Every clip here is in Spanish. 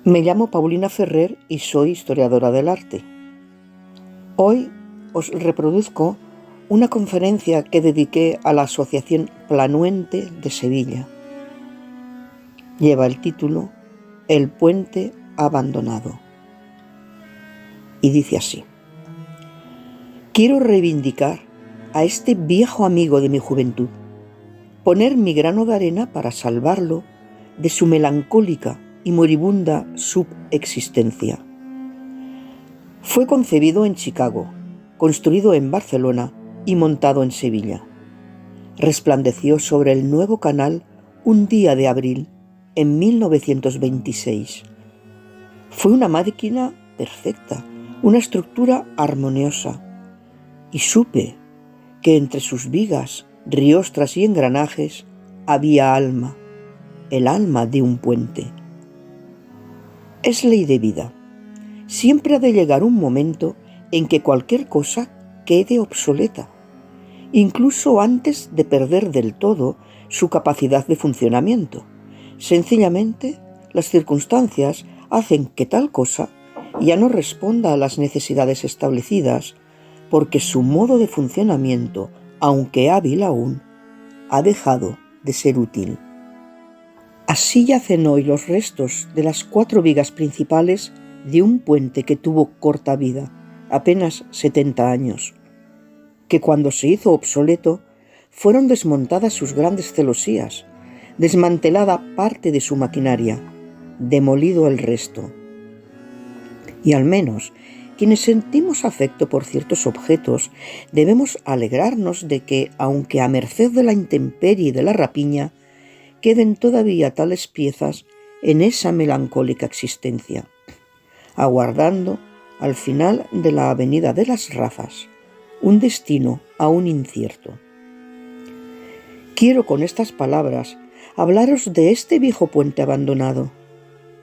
Me llamo Paulina Ferrer y soy historiadora del arte. Hoy os reproduzco una conferencia que dediqué a la Asociación Planuente de Sevilla. Lleva el título El puente abandonado. Y dice así: quiero reivindicar a este viejo amigo de mi juventud, poner mi grano de arena para salvarlo de su melancólica y moribunda subexistencia. Fue concebido en Chicago, construido en Barcelona y montado en Sevilla. Resplandeció sobre el nuevo canal un día de abril en 1926. Fue una máquina perfecta, una estructura armoniosa, y supe que entre sus vigas, riostras y engranajes había alma, el alma de un puente. Es ley de vida. Siempre ha de llegar un momento en que cualquier cosa quede obsoleta, incluso antes de perder del todo su capacidad de funcionamiento. Sencillamente, las circunstancias hacen que tal cosa ya no responda a las necesidades establecidas, porque su modo de funcionamiento, aunque hábil aún, ha dejado de ser útil. Así yacen hoy los restos de las 4 vigas principales de un puente que tuvo corta vida, apenas 70 años, que cuando se hizo obsoleto fueron desmontadas sus grandes celosías, desmantelada parte de su maquinaria, demolido el resto. Y al menos quienes sentimos afecto por ciertos objetos debemos alegrarnos de que, aunque a merced de la intemperie y de la rapiña, queden todavía tales piezas en esa melancólica existencia, aguardando al final de la avenida de las razas un destino aún incierto. Quiero con estas palabras hablaros de este viejo puente abandonado.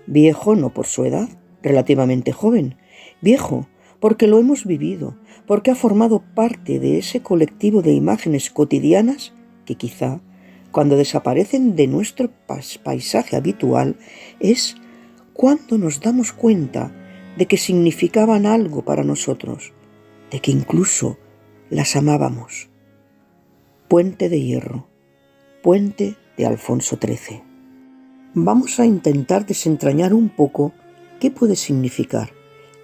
Viejo no por su edad, relativamente joven, viejo porque lo hemos vivido, porque ha formado parte de ese colectivo de imágenes cotidianas que quizá, cuando desaparecen de nuestro paisaje habitual, es cuando nos damos cuenta de que significaban algo para nosotros, de que incluso las amábamos. Puente de Hierro, puente de Alfonso XIII. Vamos a intentar desentrañar un poco qué puede significar,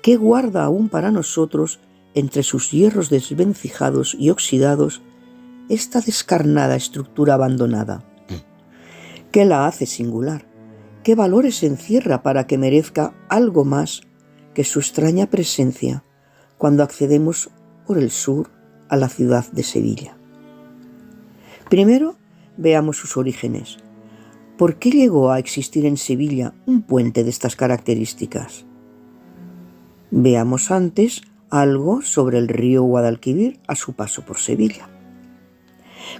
qué guarda aún para nosotros entre sus hierros desvencijados y oxidados esta descarnada estructura abandonada. ¿Qué la hace singular? ¿Qué valores encierra para que merezca algo más que su extraña presencia cuando accedemos por el sur a la ciudad de Sevilla? Primero, veamos sus orígenes. ¿Por qué llegó a existir en Sevilla un puente de estas características? Veamos antes algo sobre el río Guadalquivir a su paso por Sevilla.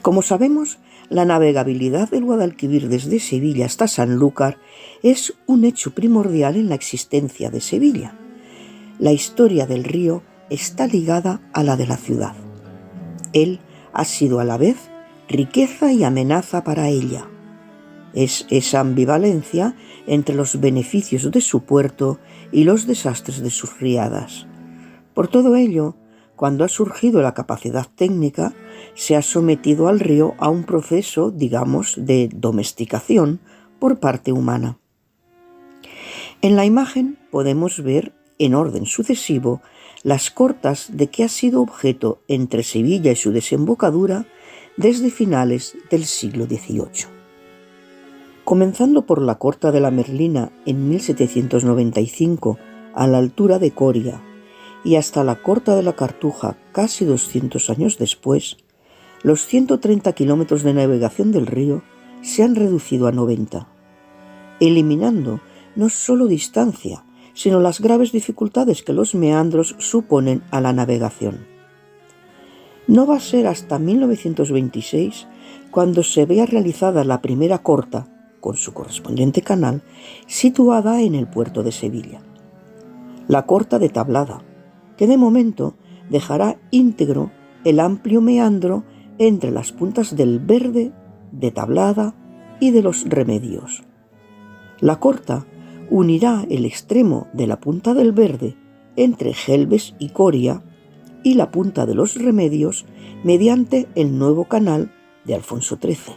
Como sabemos, la navegabilidad del Guadalquivir desde Sevilla hasta Sanlúcar es un hecho primordial en la existencia de Sevilla. La historia del río está ligada a la de la ciudad. Él ha sido a la vez riqueza y amenaza para ella. Es esa ambivalencia entre los beneficios de su puerto y los desastres de sus riadas. Por todo ello, cuando ha surgido la capacidad técnica, se ha sometido al río a un proceso, digamos, de domesticación por parte humana. En la imagen podemos ver, en orden sucesivo, las cortas de que ha sido objeto entre Sevilla y su desembocadura desde finales del siglo XVIII. Comenzando por la corta de la Merlina en 1795 a la altura de Coria y hasta la corta de la Cartuja casi 200 años después, los 130 kilómetros de navegación del río se han reducido a 90, eliminando no solo distancia, sino las graves dificultades que los meandros suponen a la navegación. No va a ser hasta 1926 cuando se vea realizada la primera corta, con su correspondiente canal, situada en el puerto de Sevilla. La corta de Tablada, que de momento dejará íntegro el amplio meandro entre las puntas del Verde, de Tablada y de los Remedios. La corta unirá el extremo de la Punta del Verde entre Gelbes y Coria y la Punta de los Remedios mediante el nuevo canal de Alfonso XIII.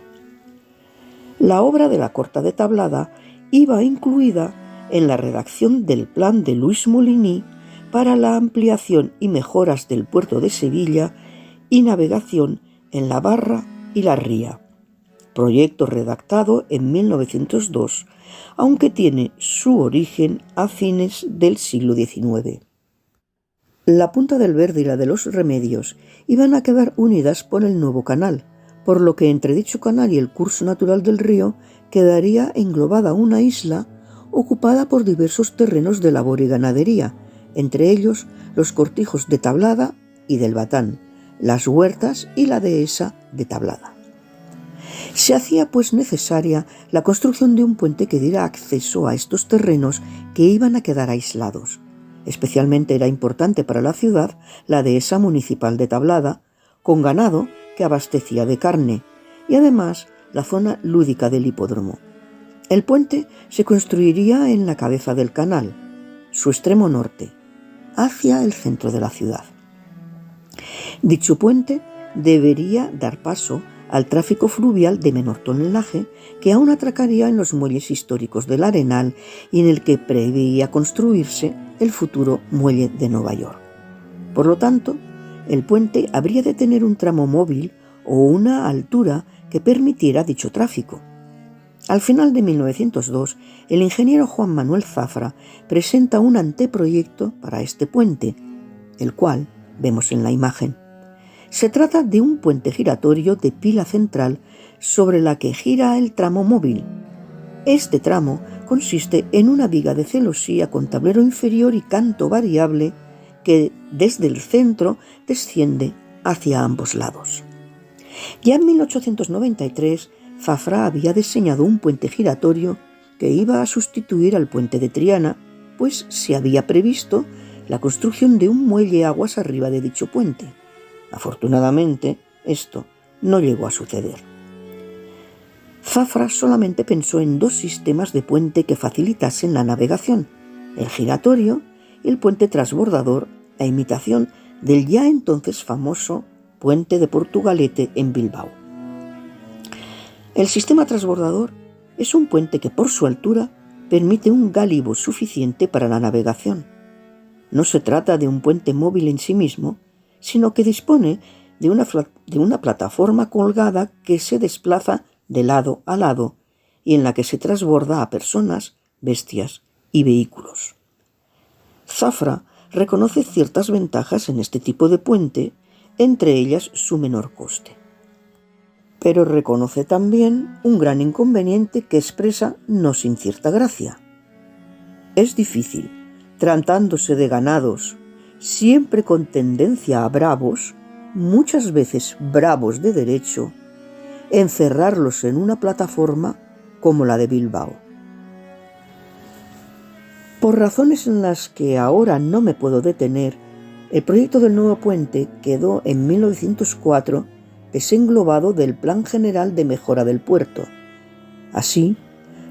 La obra de la Corta de Tablada iba incluida en la redacción del plan de Luis Moliny para la ampliación y mejoras del puerto de Sevilla y navegación en la Barra y la Ría, proyecto redactado en 1902, aunque tiene su origen a fines del siglo XIX. La Punta del Verde y la de los Remedios iban a quedar unidas por el nuevo canal, por lo que entre dicho canal y el curso natural del río quedaría englobada una isla ocupada por diversos terrenos de labor y ganadería, entre ellos los cortijos de Tablada y del Batán, las huertas y la dehesa de Tablada. Se hacía pues necesaria la construcción de un puente que diera acceso a estos terrenos que iban a quedar aislados. Especialmente era importante para la ciudad la dehesa municipal de Tablada, con ganado que abastecía de carne, y además la zona lúdica del hipódromo. El puente se construiría en la cabeza del canal, su extremo norte, hacia el centro de la ciudad. Dicho puente debería dar paso al tráfico fluvial de menor tonelaje que aún atracaría en los muelles históricos del Arenal y en el que preveía construirse el futuro muelle de Nueva York. Por lo tanto, el puente habría de tener un tramo móvil o una altura que permitiera dicho tráfico. Al final de 1902, el ingeniero Juan Manuel Zafra presenta un anteproyecto para este puente, el cual vemos en la imagen. Se trata de un puente giratorio de pila central sobre la que gira el tramo móvil. Este tramo consiste en una viga de celosía con tablero inferior y canto variable que desde el centro desciende hacia ambos lados. Ya en 1893, Zafra había diseñado un puente giratorio que iba a sustituir al puente de Triana, pues se había previsto la construcción de un muelle aguas arriba de dicho puente. Afortunadamente, esto no llegó a suceder. Zafra solamente pensó en dos sistemas de puente que facilitasen la navegación, el giratorio y el puente transbordador, a imitación del ya entonces famoso puente de Portugalete en Bilbao. El sistema transbordador es un puente que por su altura permite un gálibo suficiente para la navegación. No se trata de un puente móvil en sí mismo, sino que dispone de una plataforma colgada que se desplaza de lado a lado y en la que se transborda a personas, bestias y vehículos. Zafra reconoce ciertas ventajas en este tipo de puente, entre ellas su menor coste. Pero reconoce también un gran inconveniente que expresa no sin cierta gracia. Es difícil, tratándose de ganados, siempre con tendencia a bravos, muchas veces bravos de derecho, encerrarlos en una plataforma como la de Bilbao. Por razones en las que ahora no me puedo detener, el proyecto del nuevo puente quedó en 1904 desenglobado del Plan General de Mejora del Puerto. Así,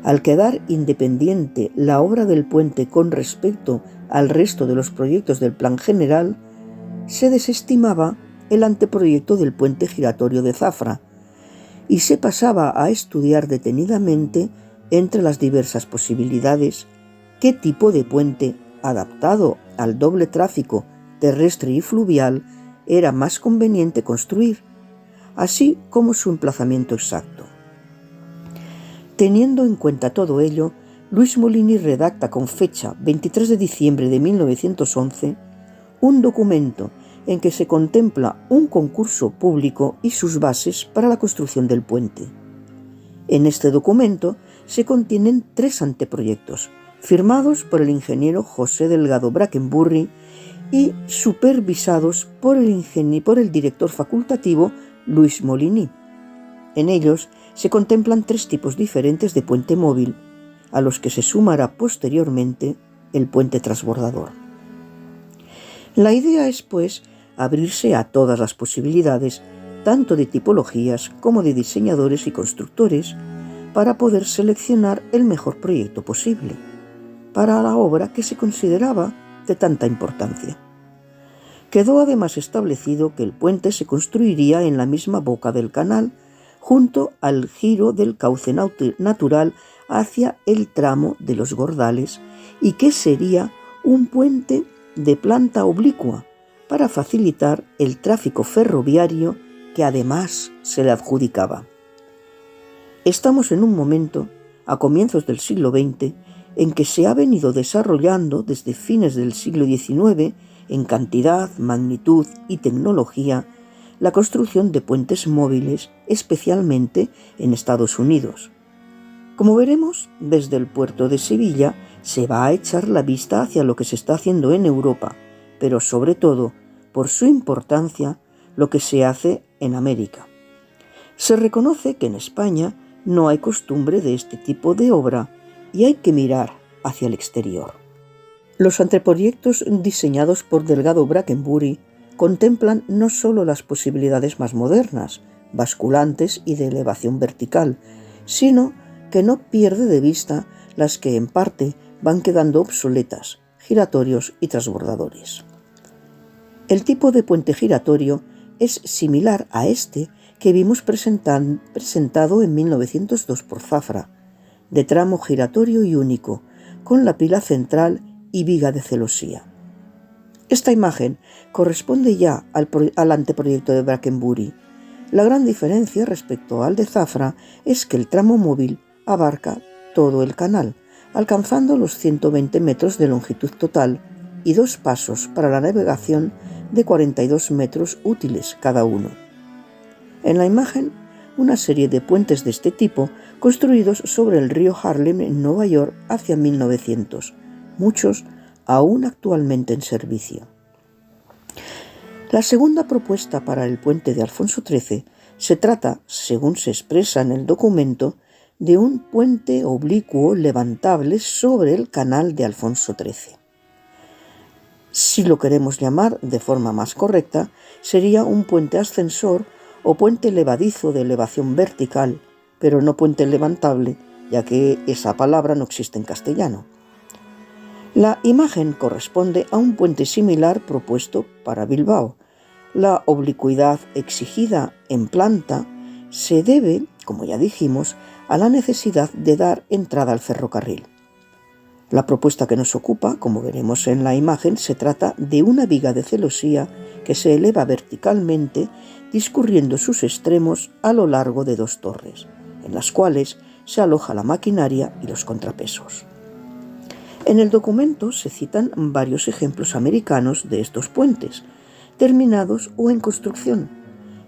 al quedar independiente la obra del puente con respecto al resto de los proyectos del Plan General, se desestimaba el anteproyecto del puente giratorio de Zafra y se pasaba a estudiar detenidamente entre las diversas posibilidades qué tipo de puente adaptado al doble tráfico terrestre y fluvial era más conveniente construir, así como su emplazamiento exacto. Teniendo en cuenta todo ello, Luis Moliny redacta con fecha 23 de diciembre de 1911 un documento en que se contempla un concurso público y sus bases para la construcción del puente. En este documento se contienen 3 anteproyectos, firmados por el ingeniero José Delgado Brackenburri y supervisados por el director facultativo Luis Moliny. En ellos se contemplan 3 tipos diferentes de puente móvil, a los que se sumará posteriormente el puente transbordador. La idea es, pues, abrirse a todas las posibilidades, tanto de tipologías como de diseñadores y constructores, para poder seleccionar el mejor proyecto posible. para la obra que se consideraba de tanta importancia. Quedó además establecido que el puente se construiría en la misma boca del canal, junto al giro del cauce natural hacia el tramo de los Gordales, y que sería un puente de planta oblicua para facilitar el tráfico ferroviario que además se le adjudicaba. Estamos en un momento, a comienzos del siglo XX, en que se ha venido desarrollando desde fines del siglo XIX, en cantidad, magnitud y tecnología, la construcción de puentes móviles, especialmente en Estados Unidos. Como veremos, desde el puerto de Sevilla se va a echar la vista hacia lo que se está haciendo en Europa, pero sobre todo, por su importancia, lo que se hace en América. Se reconoce que en España no hay costumbre de este tipo de obra y hay que mirar hacia el exterior. Los anteproyectos diseñados por Delgado Brackenbury contemplan no solo las posibilidades más modernas, basculantes y de elevación vertical, sino que no pierde de vista las que en parte van quedando obsoletas, giratorios y transbordadores. El tipo de puente giratorio es similar a este que vimos presentado en 1902 por Zafra, de tramo giratorio y único, con la pila central y viga de celosía. Esta imagen corresponde ya al anteproyecto de Brackenbury. La gran diferencia respecto al de Zafra es que el tramo móvil abarca todo el canal, alcanzando los 120 metros de longitud total y 2 pasos para la navegación de 42 metros útiles cada uno. En la imagen, una serie de puentes de este tipo construidos sobre el río Harlem en Nueva York hacia 1900, muchos aún actualmente en servicio. La segunda propuesta para el puente de Alfonso XIII se trata, según se expresa en el documento, de un puente oblicuo levantable sobre el canal de Alfonso XIII. Si lo queremos llamar de forma más correcta, sería un puente ascensor o puente levadizo de elevación vertical, pero no puente levantable, ya que esa palabra no existe en castellano. La imagen corresponde a un puente similar propuesto para Bilbao. La oblicuidad exigida en planta se debe, como ya dijimos, a la necesidad de dar entrada al ferrocarril. La propuesta que nos ocupa, como veremos en la imagen, se trata de una viga de celosía que se eleva verticalmente, discurriendo sus extremos a lo largo de 2 torres, en las cuales se aloja la maquinaria y los contrapesos. En el documento se citan varios ejemplos americanos de estos puentes, terminados o en construcción,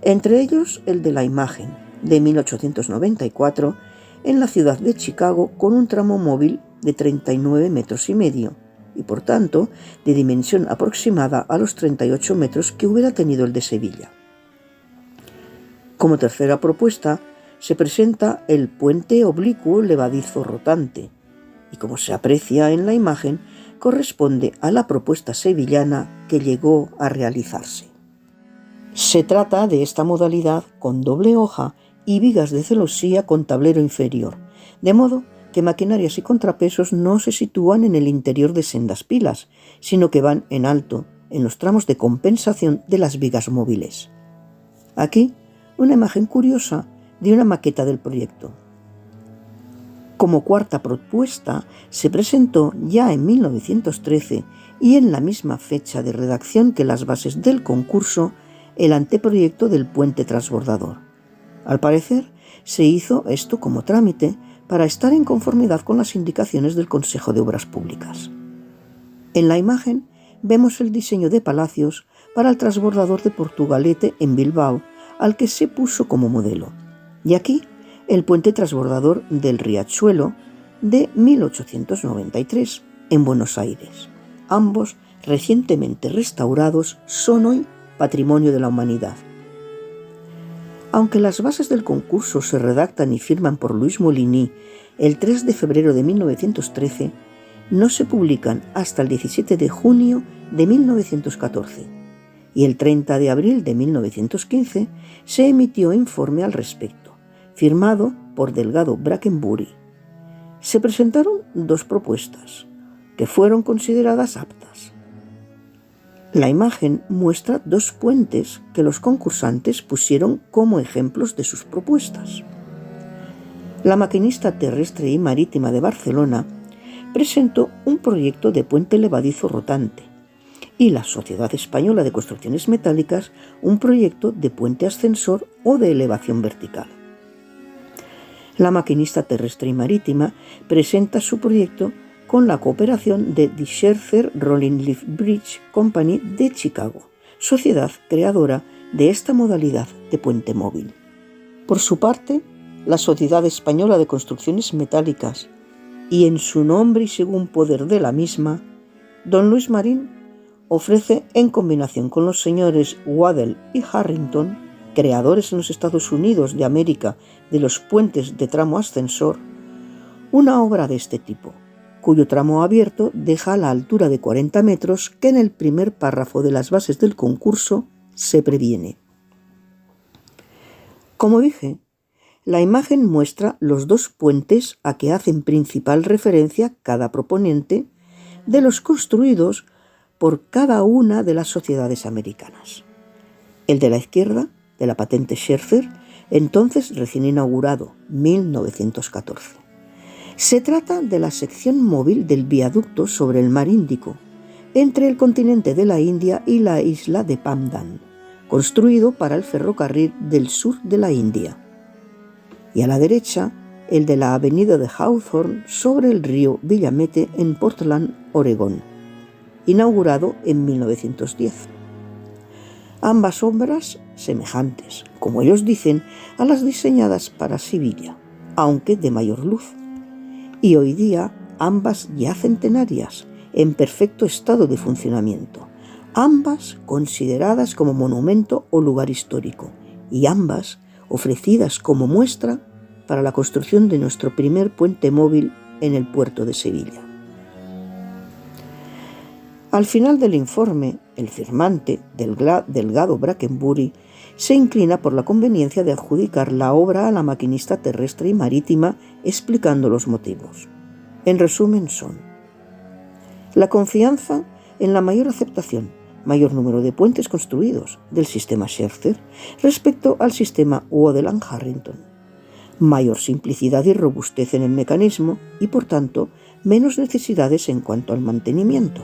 entre ellos el de la imagen, de 1894, en la ciudad de Chicago, con un tramo móvil de 39 metros y medio, y por tanto de dimensión aproximada a los 38 metros que hubiera tenido el de Sevilla. Como tercera propuesta se presenta el puente oblicuo levadizo rotante, y como se aprecia en la imagen, corresponde a la propuesta sevillana que llegó a realizarse. Se trata de esta modalidad con doble hoja y vigas de celosía con tablero inferior, de modo que maquinarias y contrapesos no se sitúan en el interior de sendas pilas, sino que van en alto, en los tramos de compensación de las vigas móviles. Aquí, una imagen curiosa de una maqueta del proyecto. Como cuarta propuesta, se presentó ya en 1913 y en la misma fecha de redacción que las bases del concurso, el anteproyecto del puente transbordador. Al parecer, se hizo esto como trámite para estar en conformidad con las indicaciones del Consejo de Obras Públicas. En la imagen vemos el diseño de Palacios para el transbordador de Portugalete en Bilbao, al que se puso como modelo. Y aquí el puente transbordador del Riachuelo de 1893 en Buenos Aires. Ambos, recientemente restaurados, son hoy Patrimonio de la Humanidad. Aunque las bases del concurso se redactan y firman por Luis Molini el 3 de febrero de 1913, no se publican hasta el 17 de junio de 1914, y el 30 de abril de 1915 se emitió informe al respecto, firmado por Delgado Brackenbury. Se presentaron 2 propuestas, que fueron consideradas aptas. La imagen muestra 2 puentes que los concursantes pusieron como ejemplos de sus propuestas. La Maquinista Terrestre y Marítima de Barcelona presentó un proyecto de puente levadizo rotante y la Sociedad Española de Construcciones Metálicas un proyecto de puente ascensor o de elevación vertical. La Maquinista Terrestre y Marítima presenta su proyecto con la cooperación de The Scherzer Rolling Leaf Bridge Company de Chicago, sociedad creadora de esta modalidad de puente móvil. Por su parte, la Sociedad Española de Construcciones Metálicas, y en su nombre y según poder de la misma, don Luis Marín ofrece, en combinación con los señores Waddell y Harrington, creadores en los Estados Unidos de América de los puentes de tramo ascensor, una obra de este tipo, cuyo tramo abierto deja la altura de 40 metros que en el primer párrafo de las bases del concurso se previene. Como dije, la imagen muestra los 2 puentes a que hacen principal referencia cada proponente de los construidos por cada una de las sociedades americanas. El de la izquierda, de la patente Scherzer, entonces recién inaugurado, 1914. Se trata de la sección móvil del viaducto sobre el mar Índico, entre el continente de la India y la isla de Pamban, construido para el ferrocarril del sur de la India. Y a la derecha, el de la avenida de Hawthorne sobre el río Willamette en Portland, Oregón, inaugurado en 1910. Ambas obras semejantes, como ellos dicen, a las diseñadas para Sevilla, aunque de mayor luz. Y hoy día ambas ya centenarias, en perfecto estado de funcionamiento, ambas consideradas como monumento o lugar histórico, y ambas ofrecidas como muestra para la construcción de nuestro primer puente móvil en el puerto de Sevilla. Al final del informe, el firmante, Delgado Brackenbury, se inclina por la conveniencia de adjudicar la obra a la Maquinista Terrestre y Marítima, explicando los motivos. En resumen son: la confianza en la mayor aceptación, mayor número de puentes construidos del sistema Scherzer respecto al sistema Waddell & Harrington, mayor simplicidad y robustez en el mecanismo y, por tanto, menos necesidades en cuanto al mantenimiento,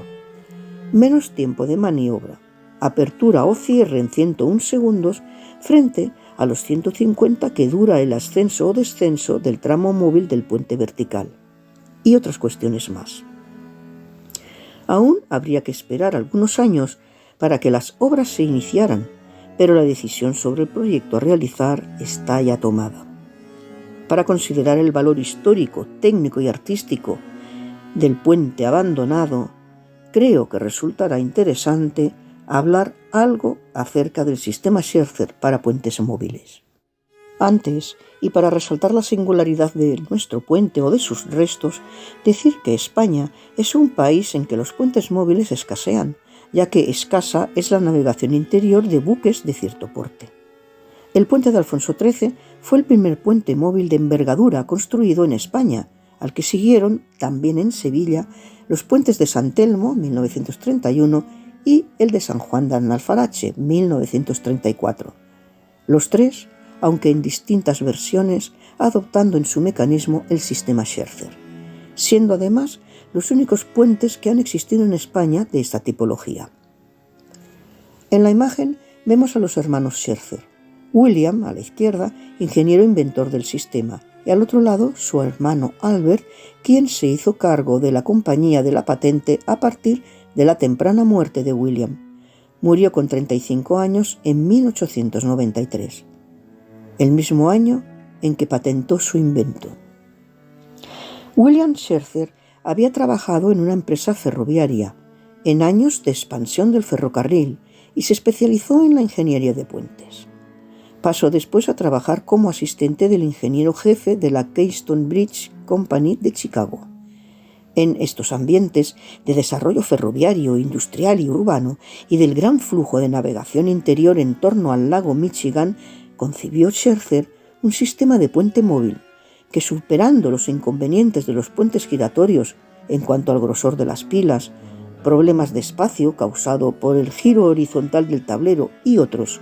menos tiempo de maniobra, apertura o cierre en 101 segundos frente a los 150 que dura el ascenso o descenso del tramo móvil del puente vertical, y otras cuestiones más. Aún habría que esperar algunos años para que las obras se iniciaran, pero la decisión sobre el proyecto a realizar está ya tomada. Para considerar el valor histórico, técnico y artístico del puente abandonado, creo que resultará interesante hablar algo acerca del sistema Scherzer para puentes móviles. Antes, y para resaltar la singularidad de nuestro puente o de sus restos, decir que España es un país en que los puentes móviles escasean, ya que escasa es la navegación interior de buques de cierto porte. El puente de Alfonso XIII fue el primer puente móvil de envergadura construido en España, al que siguieron, también en Sevilla, los puentes de San Telmo, 1931, y el de San Juan de Alfarache, 1934. Los tres, aunque en distintas versiones, adoptando en su mecanismo el sistema Scherzer, siendo además los únicos puentes que han existido en España de esta tipología. En la imagen vemos a los hermanos Scherzer, William, a la izquierda, ingeniero inventor del sistema, y al otro lado su hermano Albert, quien se hizo cargo de la compañía de la patente a partir de la temprana muerte de William. Murió con 35 años en 1893, el mismo año en que patentó su invento. William Scherzer había trabajado en una empresa ferroviaria en años de expansión del ferrocarril y se especializó en la ingeniería de puentes. Pasó después a trabajar como asistente del ingeniero jefe de la Keystone Bridge Company de Chicago. En estos ambientes de desarrollo ferroviario, industrial y urbano y del gran flujo de navegación interior en torno al lago Michigan, concibió Scherzer un sistema de puente móvil que, superando los inconvenientes de los puentes giratorios en cuanto al grosor de las pilas, problemas de espacio causado por el giro horizontal del tablero y otros,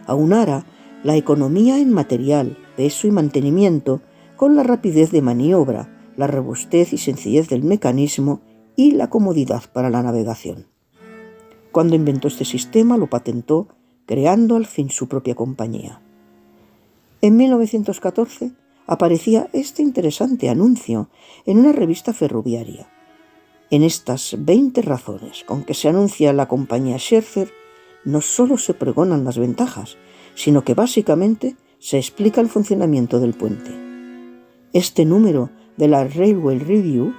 aunara la economía en material, peso y mantenimiento con la rapidez de maniobra, la robustez y sencillez del mecanismo y la comodidad para la navegación. Cuando inventó este sistema lo patentó, creando al fin su propia compañía. En 1914 aparecía este interesante anuncio en una revista ferroviaria. En estas 20 razones con que se anuncia la compañía Scherzer, no solo se pregonan las ventajas, sino que básicamente se explica el funcionamiento del puente. Este número de la Railway Review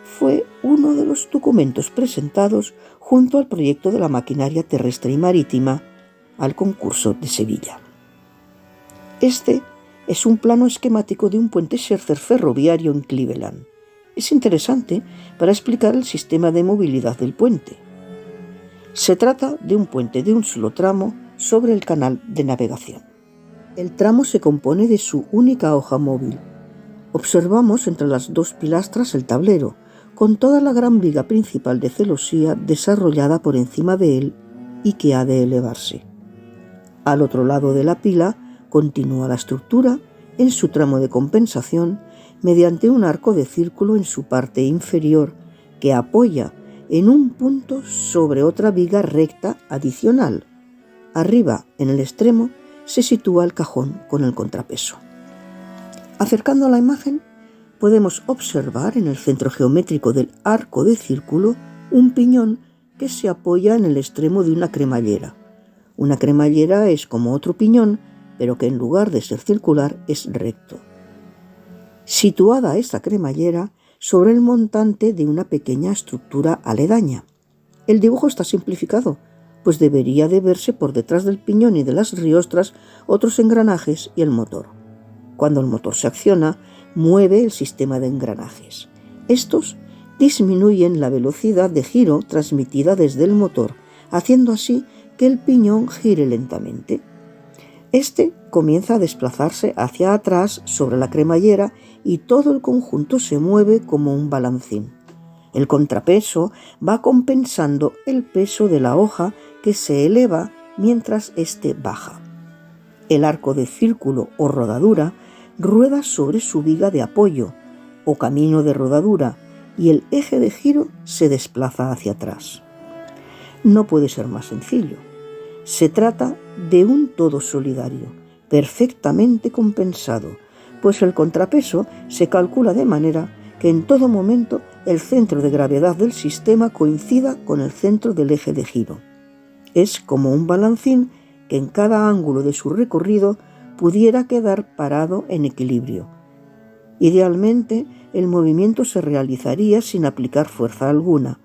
fue uno de los documentos presentados junto al proyecto de la maquinaria terrestre y marítima al concurso de Sevilla. Este es un plano esquemático de un puente Scherzer ferroviario en Cleveland. Es interesante para explicar el sistema de movilidad del puente. Se trata de un puente de un solo tramo sobre el canal de navegación. El tramo se compone de su única hoja móvil. Observamos entre las dos pilastras el tablero, con toda la gran viga principal de celosía desarrollada por encima de él y que ha de elevarse. Al otro lado de la pila continúa la estructura en su tramo de compensación mediante un arco de círculo en su parte inferior que apoya en un punto sobre otra viga recta adicional. Arriba, en el extremo, se sitúa el cajón con el contrapeso. Acercando la imagen, podemos observar en el centro geométrico del arco de círculo un piñón que se apoya en el extremo de una cremallera. Una cremallera es como otro piñón, pero que en lugar de ser circular es recto. Situada esta cremallera sobre el montante de una pequeña estructura aledaña. El dibujo está simplificado, pues debería de verse por detrás del piñón y de las riostras otros engranajes y el motor. Cuando el motor se acciona, mueve el sistema de engranajes. Estos disminuyen la velocidad de giro transmitida desde el motor, haciendo así que el piñón gire lentamente. Este comienza a desplazarse hacia atrás sobre la cremallera y todo el conjunto se mueve como un balancín. El contrapeso va compensando el peso de la hoja que se eleva mientras éste baja. El arco de círculo o rodadura rueda sobre su viga de apoyo o camino de rodadura y el eje de giro se desplaza hacia atrás. No puede ser más sencillo. Se trata de un todo solidario, perfectamente compensado, pues el contrapeso se calcula de manera que en todo momento el centro de gravedad del sistema coincida con el centro del eje de giro. Es como un balancín que en cada ángulo de su recorrido pudiera quedar parado en equilibrio. Idealmente, el movimiento se realizaría sin aplicar fuerza alguna.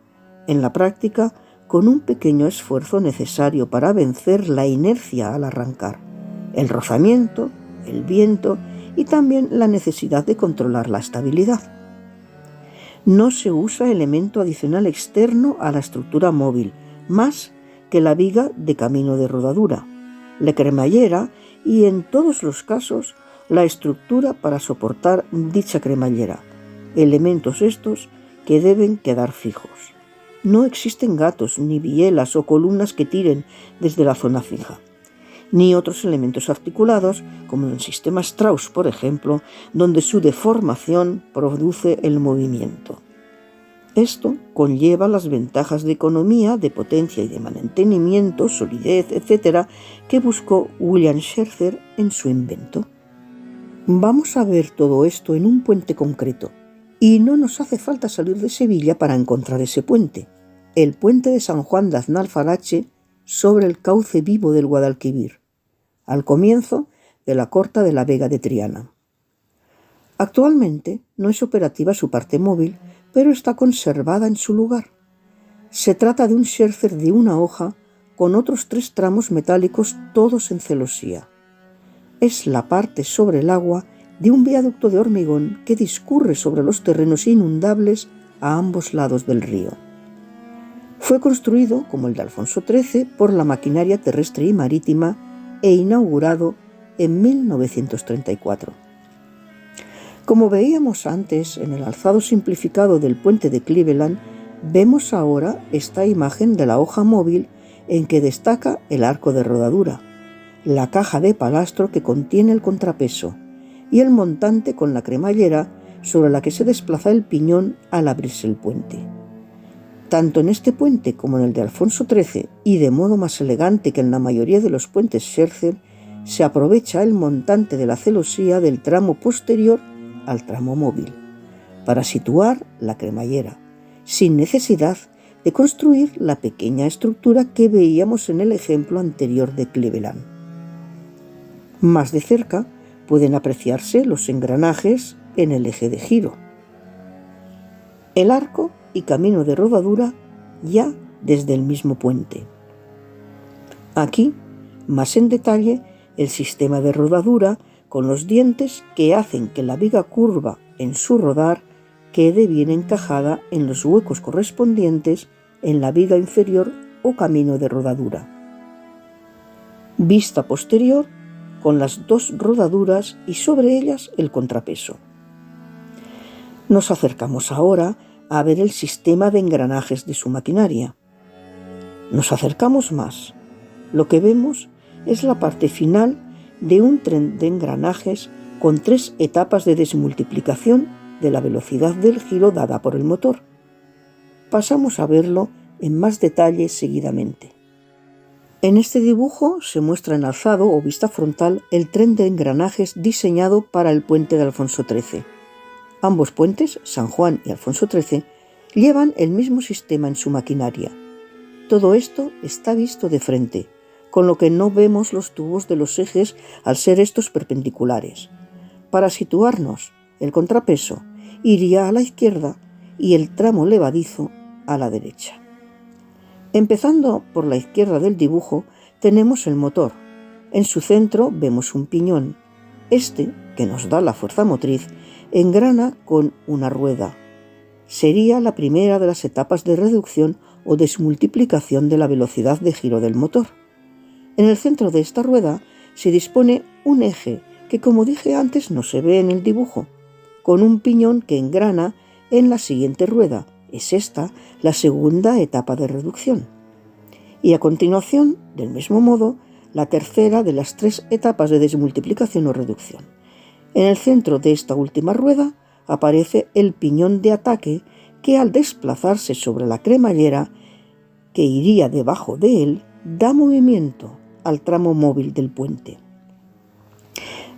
En la práctica, con un pequeño esfuerzo necesario para vencer la inercia al arrancar, el rozamiento, el viento y también la necesidad de controlar la estabilidad. No se usa elemento adicional externo a la estructura móvil, más que la viga de camino de rodadura, la cremallera y, en todos los casos, la estructura para soportar dicha cremallera, elementos estos que deben quedar fijos. No existen gatos, ni bielas o columnas que tiren desde la zona fija, ni otros elementos articulados, como en el sistema Strauss, por ejemplo, donde su deformación produce el movimiento. Esto conlleva las ventajas de economía, de potencia y de mantenimiento, solidez, etc., que buscó William Scherzer en su invento. Vamos a ver todo esto en un puente concreto, y no nos hace falta salir de Sevilla para encontrar ese puente, el puente de San Juan de Aznalfarache sobre el cauce vivo del Guadalquivir, al comienzo de la Corta de la Vega de Triana. Actualmente no es operativa su parte móvil, pero está conservada en su lugar. Se trata de un Scherzer de una hoja con otros 3 tramos metálicos todos en celosía. Es la parte sobre el agua de un viaducto de hormigón que discurre sobre los terrenos inundables a ambos lados del río. Fue construido, como el de Alfonso XIII, por la maquinaria terrestre y marítima e inaugurado en 1934. Como veíamos antes en el alzado simplificado del puente de Cleveland, vemos ahora esta imagen de la hoja móvil en que destaca el arco de rodadura, la caja de palastro que contiene el contrapeso y el montante con la cremallera sobre la que se desplaza el piñón al abrirse el puente. Tanto en este puente como en el de Alfonso XIII, y de modo más elegante que en la mayoría de los puentes Scherzer, se aprovecha el montante de la celosía del tramo posterior al tramo móvil, para situar la cremallera, sin necesidad de construir la pequeña estructura que veíamos en el ejemplo anterior de Cleveland. Más de cerca pueden apreciarse los engranajes en el eje de giro, el arco y camino de rodadura ya desde el mismo puente. Aquí, más en detalle, el sistema de rodadura con los dientes que hacen que la viga curva en su rodar quede bien encajada en los huecos correspondientes en la viga inferior o camino de rodadura. Vista posterior con las dos rodaduras y sobre ellas el contrapeso. Nos acercamos ahora a ver el sistema de engranajes de su maquinaria. Nos acercamos más. Lo que vemos es la parte final de un tren de engranajes con 3 etapas de desmultiplicación de la velocidad del giro dada por el motor. Pasamos a verlo en más detalle seguidamente. En este dibujo se muestra en alzado o vista frontal el tren de engranajes diseñado para el puente de Alfonso XIII. Ambos puentes, San Juan y Alfonso XIII, llevan el mismo sistema en su maquinaria. Todo esto está visto de frente, con lo que no vemos los tubos de los ejes al ser estos perpendiculares. Para situarnos, el contrapeso iría a la izquierda y el tramo levadizo a la derecha. Empezando por la izquierda del dibujo, tenemos el motor. En su centro vemos un piñón. Este, que nos da la fuerza motriz, engrana con una rueda. Sería la primera de las etapas de reducción o desmultiplicación de la velocidad de giro del motor. En el centro de esta rueda se dispone un eje que, como dije antes, no se ve en el dibujo, con un piñón que engrana en la siguiente rueda. Es esta la segunda etapa de reducción. Y a continuación, del mismo modo, la tercera de las 3 etapas de desmultiplicación o reducción. En el centro de esta última rueda aparece el piñón de ataque que, al desplazarse sobre la cremallera que iría debajo de él, da movimiento al tramo móvil del puente.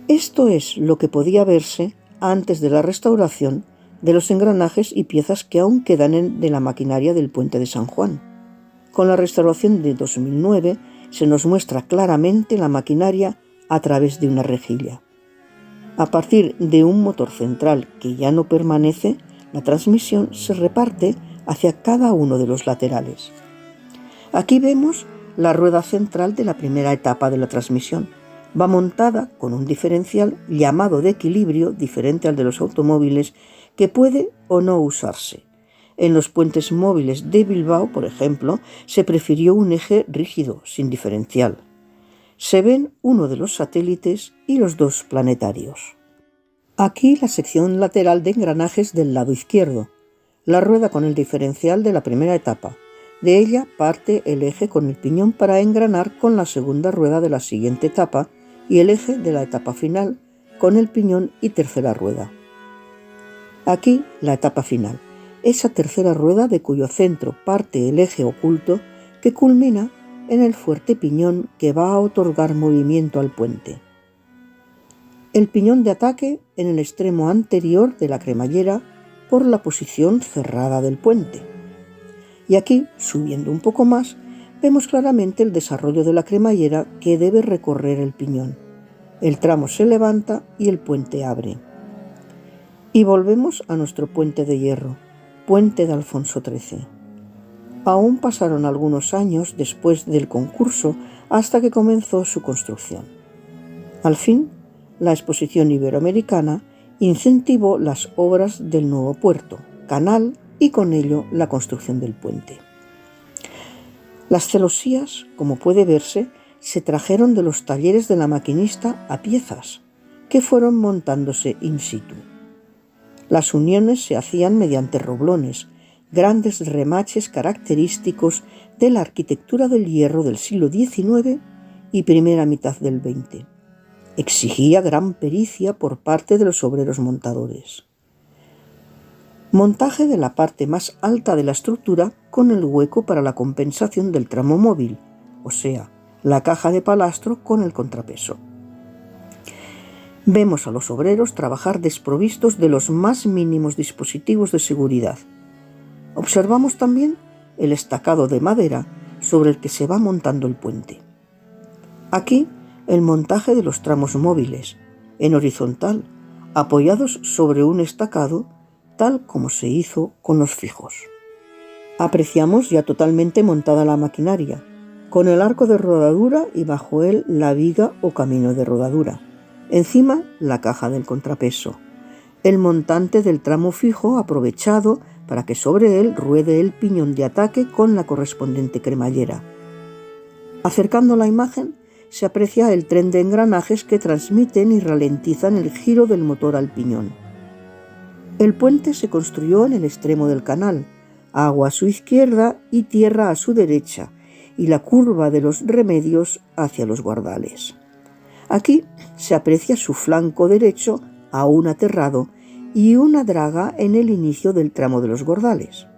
Esto es lo que podía verse antes de la restauración de los engranajes y piezas que aún quedan de la maquinaria del puente de San Juan. Con la restauración de 2009 se nos muestra claramente la maquinaria a través de una rejilla. A partir de un motor central que ya no permanece, la transmisión se reparte hacia cada uno de los laterales. Aquí vemos la rueda central de la primera etapa de la transmisión. Va montada con un diferencial llamado de equilibrio, diferente al de los automóviles, que puede o no usarse. En los puentes móviles de Bilbao, por ejemplo, se prefirió un eje rígido, sin diferencial. Se ven uno de los satélites y los 2 planetarios. Aquí la sección lateral de engranajes del lado izquierdo, la rueda con el diferencial de la primera etapa. De ella parte el eje con el piñón para engranar con la segunda rueda de la siguiente etapa y el eje de la etapa final con el piñón y tercera rueda. Aquí la etapa final, esa tercera rueda de cuyo centro parte el eje oculto que culmina en el fuerte piñón que va a otorgar movimiento al puente. El piñón de ataque en el extremo anterior de la cremallera por la posición cerrada del puente. Y aquí, subiendo un poco más, vemos claramente el desarrollo de la cremallera que debe recorrer el piñón. El tramo se levanta y el puente abre. Y volvemos a nuestro puente de hierro, puente de Alfonso XIII. Aún pasaron algunos años después del concurso hasta que comenzó su construcción. Al fin, la Exposición Iberoamericana incentivó las obras del nuevo puerto, canal y con ello la construcción del puente. Las celosías, como puede verse, se trajeron de los talleres de la maquinista a piezas, que fueron montándose in situ. Las uniones se hacían mediante roblones, grandes remaches característicos de la arquitectura del hierro del siglo XIX y primera mitad del XX. Exigía gran pericia por parte de los obreros montadores. Montaje de la parte más alta de la estructura con el hueco para la compensación del tramo móvil, o sea, la caja de palastro con el contrapeso. Vemos a los obreros trabajar desprovistos de los más mínimos dispositivos de seguridad. Observamos también el estacado de madera sobre el que se va montando el puente. Aquí el montaje de los tramos móviles, en horizontal, apoyados sobre un estacado, tal como se hizo con los fijos. Apreciamos ya totalmente montada la maquinaria, con el arco de rodadura y bajo él la viga o camino de rodadura. Encima la caja del contrapeso, el montante del tramo fijo aprovechado para que sobre él ruede el piñón de ataque con la correspondiente cremallera. Acercando la imagen, se aprecia el tren de engranajes que transmiten y ralentizan el giro del motor al piñón. El puente se construyó en el extremo del canal, agua a su izquierda y tierra a su derecha, y la curva de los Remedios hacia los Guardales. Aquí se aprecia su flanco derecho aún aterrado y una draga en el inicio del tramo de los Guardales.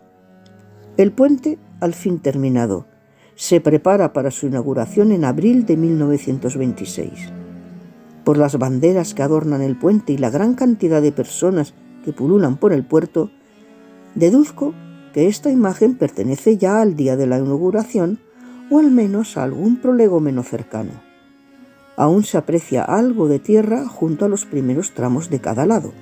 El puente, al fin terminado, se prepara para su inauguración en abril de 1926. Por las banderas que adornan el puente y la gran cantidad de personas que pululan por el puerto, deduzco que esta imagen pertenece ya al día de la inauguración o al menos a algún prolegómeno cercano. Aún se aprecia algo de tierra junto a los primeros tramos de cada lado.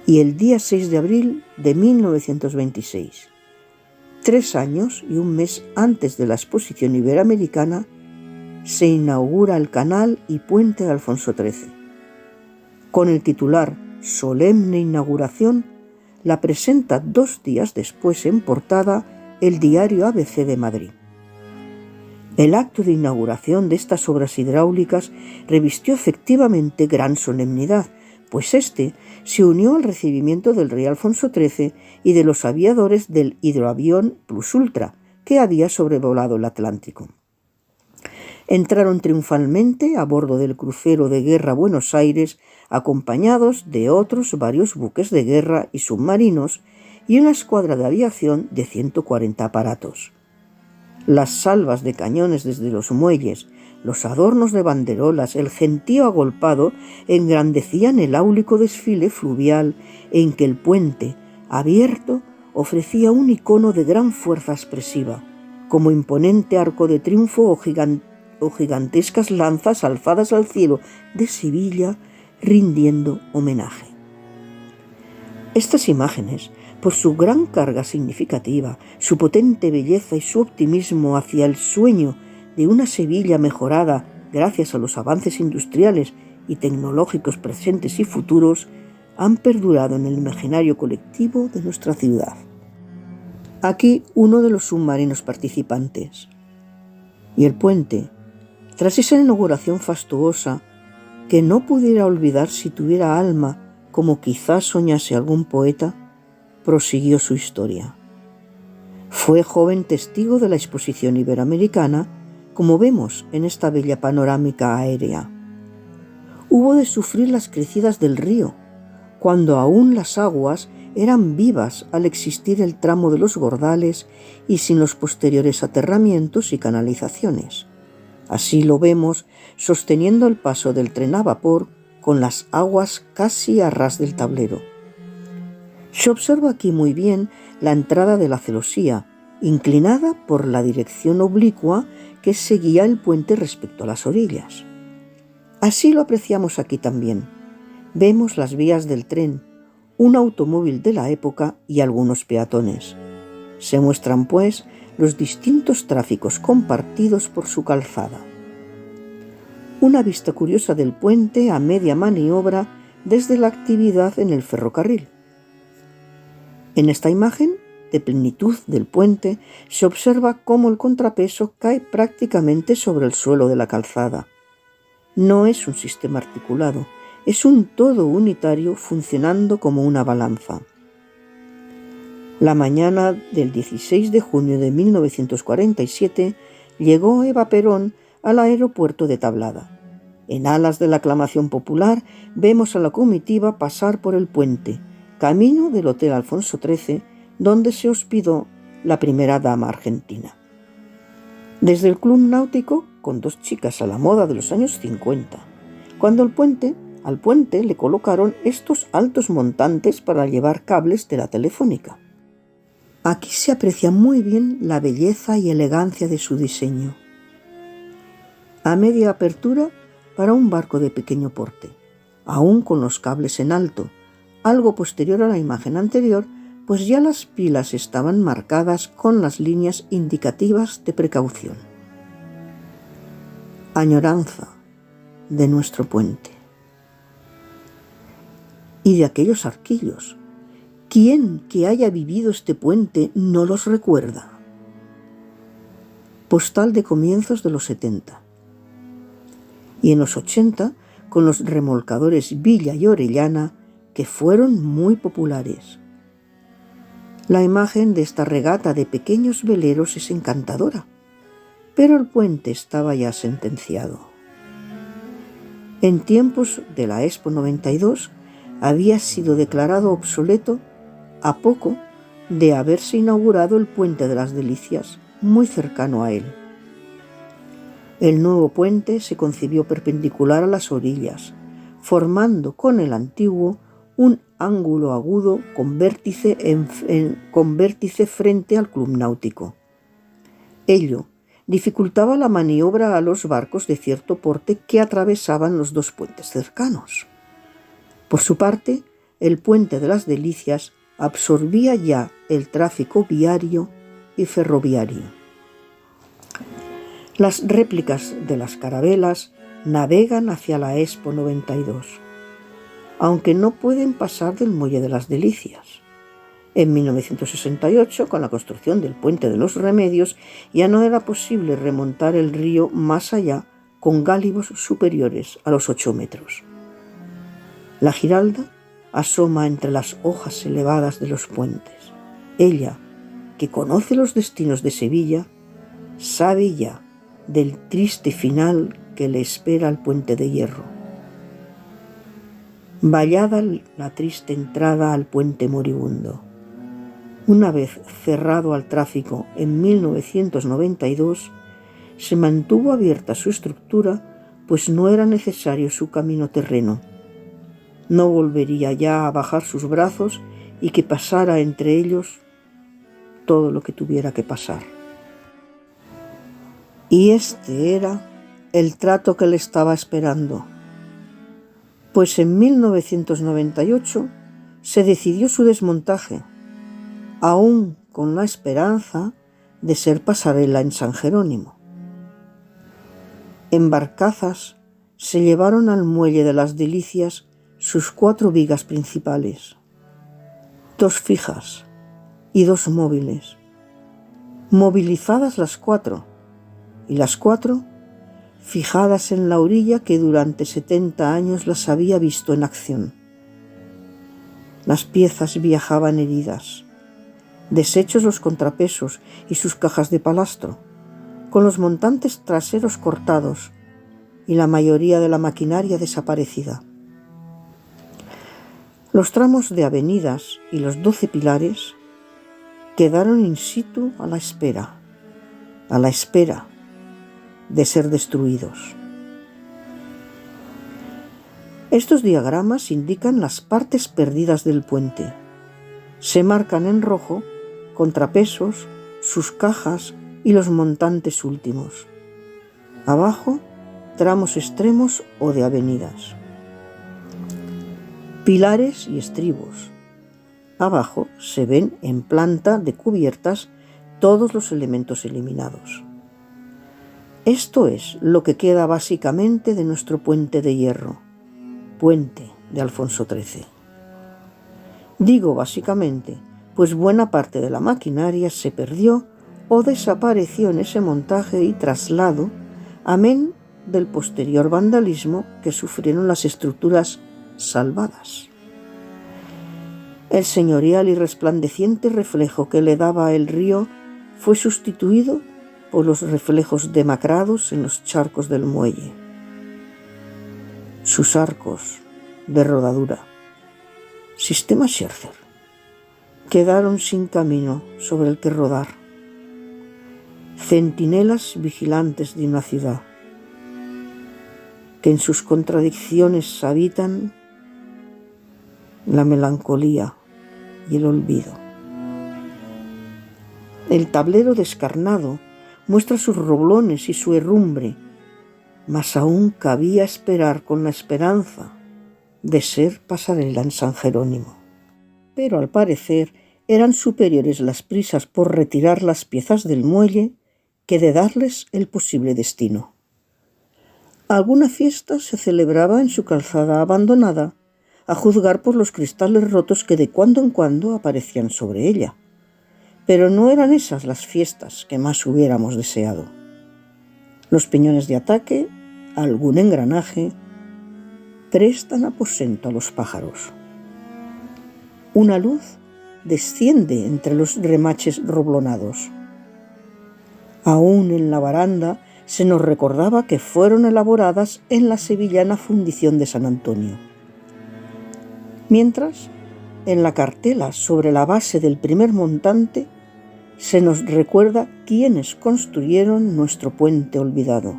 Y el día 6 de abril de 1926, 3 años y un mes antes de la Exposición Iberoamericana, se inaugura el canal y puente de Alfonso XIII. Con el titular Solemne Inauguración, la presenta 2 días después en portada el diario ABC de Madrid. El acto de inauguración de estas obras hidráulicas revistió efectivamente gran solemnidad, pues este se unió al recibimiento del rey Alfonso XIII y de los aviadores del hidroavión Plus Ultra, que había sobrevolado el Atlántico. Entraron triunfalmente a bordo del crucero de guerra Buenos Aires, acompañados de otros varios buques de guerra y submarinos y una escuadra de aviación de 140 aparatos. Las salvas de cañones desde los muelles, los adornos de banderolas, el gentío agolpado engrandecían el áulico desfile fluvial en que el puente, abierto, ofrecía un icono de gran fuerza expresiva, como imponente arco de triunfo o gigantescas lanzas alzadas al cielo de Sevilla rindiendo homenaje. Estas imágenes, por su gran carga significativa, su potente belleza y su optimismo hacia el sueño de una Sevilla mejorada gracias a los avances industriales y tecnológicos presentes y futuros, han perdurado en el imaginario colectivo de nuestra ciudad. Aquí uno de los submarinos participantes. Y el puente, tras esa inauguración fastuosa, que no pudiera olvidar si tuviera alma, como quizás soñase algún poeta, prosiguió su historia. Fue joven testigo de la Exposición Iberoamericana, como vemos en esta bella panorámica aérea. Hubo de sufrir las crecidas del río, cuando aún las aguas eran vivas al existir el tramo de los Guardales y sin los posteriores aterramientos y canalizaciones. Así lo vemos sosteniendo el paso del tren a vapor con las aguas casi a ras del tablero. Se observa aquí muy bien la entrada de la celosía, inclinada por la dirección oblicua que seguía el puente respecto a las orillas. Así lo apreciamos aquí también. Vemos las vías del tren, un automóvil de la época y algunos peatones. Se muestran, pues, los distintos tráficos compartidos por su calzada. Una vista curiosa del puente a media maniobra desde la actividad en el ferrocarril. En esta imagen de plenitud del puente se observa cómo el contrapeso cae prácticamente sobre el suelo de la calzada. No es un sistema articulado, Es un todo unitario funcionando como una balanza. La mañana del 16 de junio de 1947 llegó Eva Perón al aeropuerto de Tablada. En alas de la aclamación popular vemos a la comitiva pasar por el puente, camino del Hotel Alfonso XIII, donde se hospedó la primera dama argentina. Desde el club náutico, con dos chicas a la moda de los años 50, cuando al puente le colocaron estos altos montantes para llevar cables de la telefónica. Aquí se aprecia muy bien la belleza y elegancia de su diseño. A media apertura para un barco de pequeño porte, aún con los cables en alto, algo posterior a la imagen anterior, pues ya las pilas estaban marcadas con las líneas indicativas de precaución. Añoranza de nuestro puente. Y de aquellos arquillos. ¿Quién que haya vivido este puente no los recuerda? Postal de comienzos de los 70. Y en los 80, con los remolcadores Villa y Orellana, que fueron muy populares. La imagen de esta regata de pequeños veleros es encantadora, pero el puente estaba ya sentenciado. En tiempos de la Expo 92 había sido declarado obsoleto a poco de haberse inaugurado el Puente de las Delicias, muy cercano a él. El nuevo puente se concibió perpendicular a las orillas, formando con el antiguo un ángulo agudo con vértice frente al club náutico. Ello dificultaba la maniobra a los barcos de cierto porte que atravesaban los dos puentes cercanos. Por su parte, el Puente de las Delicias absorbía ya el tráfico viario y ferroviario. Las réplicas de las carabelas navegan hacia la Expo 92, aunque no pueden pasar del Muelle de las Delicias. En 1968, con la construcción del Puente de los Remedios, ya no era posible remontar el río más allá con gálibos superiores a los 8 metros. La Giralda asoma entre las hojas elevadas de los puentes. Ella, que conoce los destinos de Sevilla, sabe ya del triste final que le espera al Puente de Hierro. Vallada la triste entrada al puente moribundo. Una vez cerrado al tráfico en 1992, se mantuvo abierta su estructura, pues no era necesario su camino terreno. No volvería ya a bajar sus brazos y que pasara entre ellos todo lo que tuviera que pasar. Y este era el trato que le estaba esperando, pues en 1998 se decidió su desmontaje, aún con la esperanza de ser pasarela en San Jerónimo. En barcazas se llevaron al Muelle de las Delicias sus 4 vigas principales, 2 fijas y 2 móviles, movilizadas las 4, y las 4 fijadas en la orilla que durante 70 años las había visto en acción. Las piezas viajaban heridas, deshechos los contrapesos y sus cajas de palastro, con los montantes traseros cortados y la mayoría de la maquinaria desaparecida. Los tramos de avenidas y los 12 pilares quedaron in situ a la espera de ser destruidos. Estos diagramas indican las partes perdidas del puente. Se marcan en rojo contrapesos, sus cajas y los montantes últimos. Abajo, tramos extremos o de avenidas. Pilares y estribos. Abajo se ven en planta de cubiertas todos los elementos eliminados. Esto es lo que queda básicamente de nuestro puente de hierro, puente de Alfonso XIII. Digo básicamente, pues buena parte de la maquinaria se perdió o desapareció en ese montaje y traslado, amén del posterior vandalismo que sufrieron las estructuras salvadas. El señorial y resplandeciente reflejo que le daba el río fue sustituido por los reflejos demacrados en los charcos del muelle. Sus arcos de rodadura, sistema Scherzer, quedaron sin camino sobre el que rodar, centinelas vigilantes de una ciudad que en sus contradicciones habitan la melancolía y el olvido. El tablero descarnado muestra sus roblones y su herrumbre, mas aún cabía esperar con la esperanza de ser pasarela en San Jerónimo. Pero al parecer eran superiores las prisas por retirar las piezas del muelle que de darles el posible destino. Alguna fiesta se celebraba en su calzada abandonada, a juzgar por los cristales rotos que de cuando en cuando aparecían sobre ella. Pero no eran esas las fiestas que más hubiéramos deseado. Los piñones de ataque, algún engranaje, prestan aposento a los pájaros. Una luz desciende entre los remaches roblonados. Aún en la baranda se nos recordaba que fueron elaboradas en la sevillana fundición de San Antonio. Mientras, en la cartela sobre la base del primer montante, se nos recuerda quiénes construyeron nuestro puente olvidado.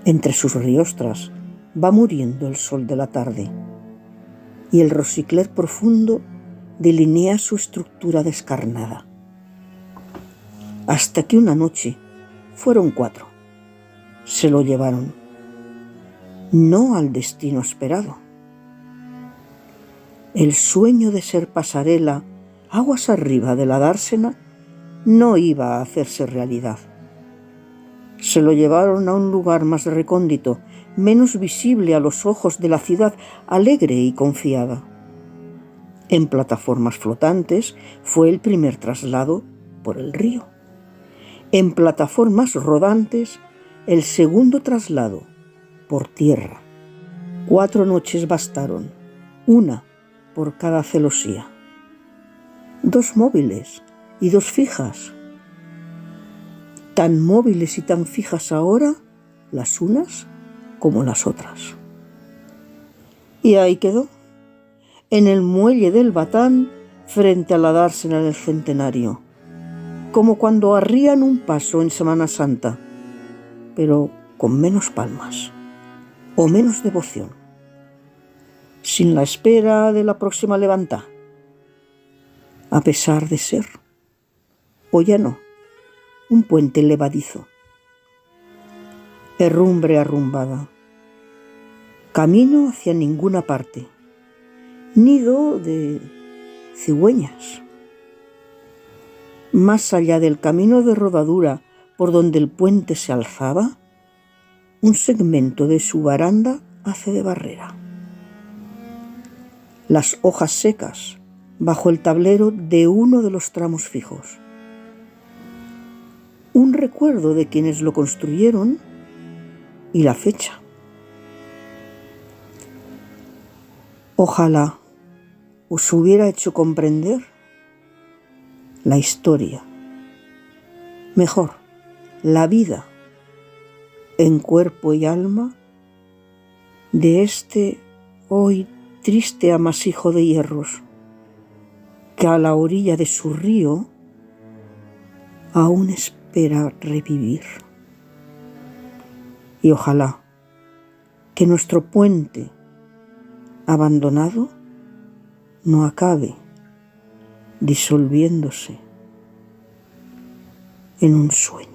Entre sus riostras va muriendo el sol de la tarde, y el rosicler profundo delinea su estructura descarnada. Hasta que una noche, fueron 4, se lo llevaron, no al destino esperado. El sueño de ser pasarela aguas arriba de la dársena no iba a hacerse realidad. Se lo llevaron a un lugar más recóndito, menos visible a los ojos de la ciudad alegre y confiada. En plataformas flotantes fue el primer traslado por el río. En plataformas rodantes, el segundo traslado por tierra. 4 noches bastaron, una por cada celosía. 2 móviles y 2 fijas. Tan móviles y tan fijas ahora, las unas como las otras. Y ahí quedó, en el muelle del Batán, frente a la dársena del Centenario, como cuando arrían un paso en Semana Santa, pero con menos palmas o menos devoción, sin la espera de la próxima levanta, a pesar de ser, o ya no, un puente levadizo, herrumbre arrumbada, camino hacia ninguna parte, nido de cigüeñas. Más allá del camino de rodadura por donde el puente se alzaba, un segmento de su baranda hace de barrera. Las hojas secas bajo el tablero de uno de los tramos fijos. Un recuerdo de quienes lo construyeron y la fecha. Ojalá os hubiera hecho comprender la historia, mejor, la vida en cuerpo y alma de este hoy triste amasijo de hierros que a la orilla de su río aún espera revivir. Y ojalá que nuestro puente abandonado no acabe disolviéndose en un sueño.